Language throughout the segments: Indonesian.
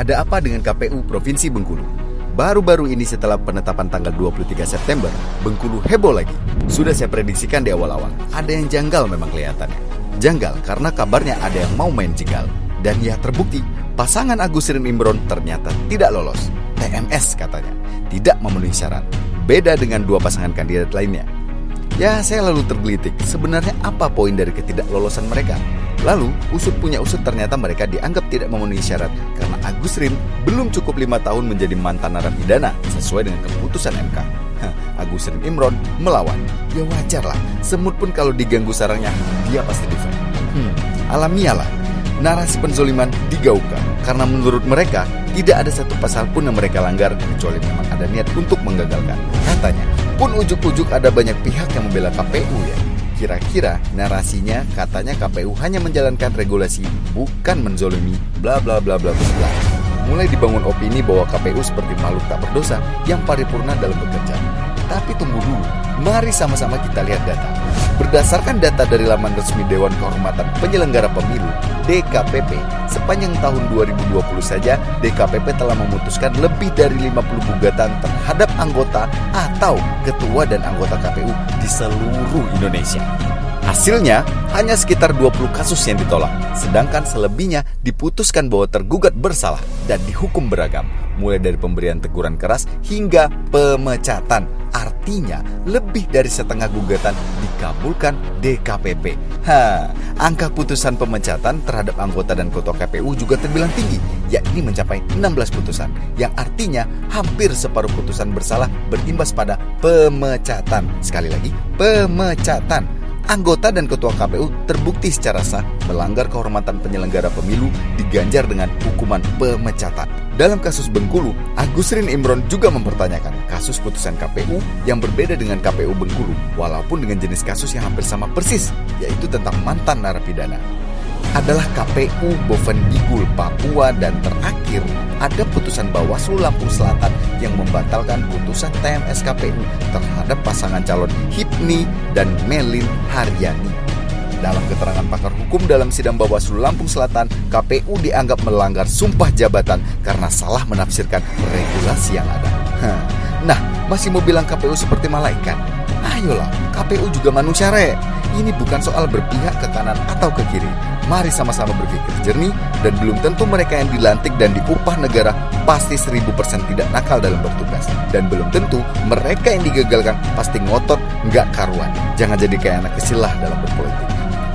Ada apa dengan KPU Provinsi Bengkulu? Baru-baru ini setelah penetapan tanggal 23 September, Bengkulu heboh lagi. Sudah saya prediksikan di awal-awal, ada yang janggal memang kelihatannya. Janggal karena kabarnya ada yang mau main jegal. Dan ya terbukti, pasangan Agus Rin Imron ternyata tidak lolos. TMS katanya, tidak memenuhi syarat. Beda dengan dua pasangan kandidat lainnya. Ya, saya lalu tergelitik, sebenarnya apa poin dari ketidaklolosan mereka? Lalu, usut punya usut ternyata mereka dianggap tidak memenuhi syarat karena Agus Rin belum cukup 5 tahun menjadi mantan narapidana sesuai dengan keputusan MK. Agus Rin Imron melawan. Ya wajar lah, semut pun kalau diganggu sarangnya, dia pasti defend. Alamialah, narasi penzoliman digaungkan karena menurut mereka tidak ada satu pasal pun yang mereka langgar kecuali memang ada niat untuk menggagalkan. Katanya, pun ujuk-ujuk ada banyak pihak yang membela KPU ya. Kira-kira narasinya katanya KPU hanya menjalankan regulasi, bukan menzolimi, bla bla bla bla bla. Mulai dibangun opini bahwa KPU seperti makhluk tak berdosa yang paripurna dalam bekerja. Tapi tunggu dulu, mari sama-sama kita lihat data. Berdasarkan data dari laman resmi Dewan Kehormatan Penyelenggara Pemilu, DKPP, sepanjang tahun 2020 saja, DKPP telah memutuskan lebih dari 50 gugatan terhadap anggota atau ketua dan anggota KPU di seluruh Indonesia. Hasilnya, hanya sekitar 20 kasus yang ditolak, sedangkan selebihnya diputuskan bahwa tergugat bersalah dan dihukum beragam, mulai dari pemberian teguran keras hingga pemecatan. Artinya, lebih dari setengah gugatan dikabulkan DKPP. Angka putusan pemecatan terhadap anggota dan ketua KPU juga terbilang tinggi, yakni mencapai 16 putusan, yang artinya hampir separuh putusan bersalah berimbas pada pemecatan. Sekali lagi, pemecatan. Anggota dan ketua KPU terbukti secara sah melanggar kehormatan penyelenggara pemilu diganjar dengan hukuman pemecatan. Dalam kasus Bengkulu, Agus Rin Imron juga mempertanyakan kasus putusan KPU yang berbeda dengan KPU Bengkulu, walaupun dengan jenis kasus yang hampir sama persis, yaitu tentang mantan narapidana. Adalah KPU Bovendigul, Papua, dan terakhir ada putusan Bawaslu Lampung Selatan yang membatalkan putusan TMS KPU terhadap pasangan calon Hipni dan Melin Haryani. Dalam keterangan pakar hukum dalam sidang Bawaslu Lampung Selatan, KPU dianggap melanggar sumpah jabatan karena salah menafsirkan regulasi yang ada. Nah, masih mau bilang KPU seperti malaikat? Ayolah, KPU juga manusia Ini bukan soal berpihak ke kanan atau ke kiri. Mari sama-sama berpikir jernih, dan belum tentu mereka yang dilantik dan diupah negara pasti 1000% tidak nakal dalam bertugas. Dan belum tentu mereka yang digagalkan pasti ngotot nggak karuan. Jangan jadi kayak anak kecil lah dalam berpolitik.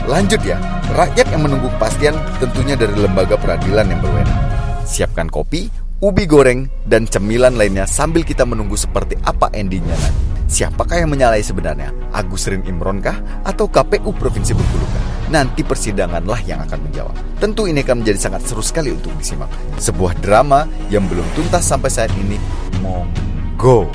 Lanjut ya, rakyat yang menunggu kepastian tentunya dari lembaga peradilan yang berwenang. Siapkan kopi, ubi goreng, dan cemilan lainnya sambil kita menunggu seperti apa endingnya nanti. Siapakah yang menyalahi sebenarnya? Agus Rin Imron kah? Atau KPU Provinsi Bengkulu kah? Nanti persidanganlah yang akan menjawab. Tentu ini akan menjadi sangat seru sekali untuk disimak. Sebuah drama yang belum tuntas sampai saat ini. Monggo.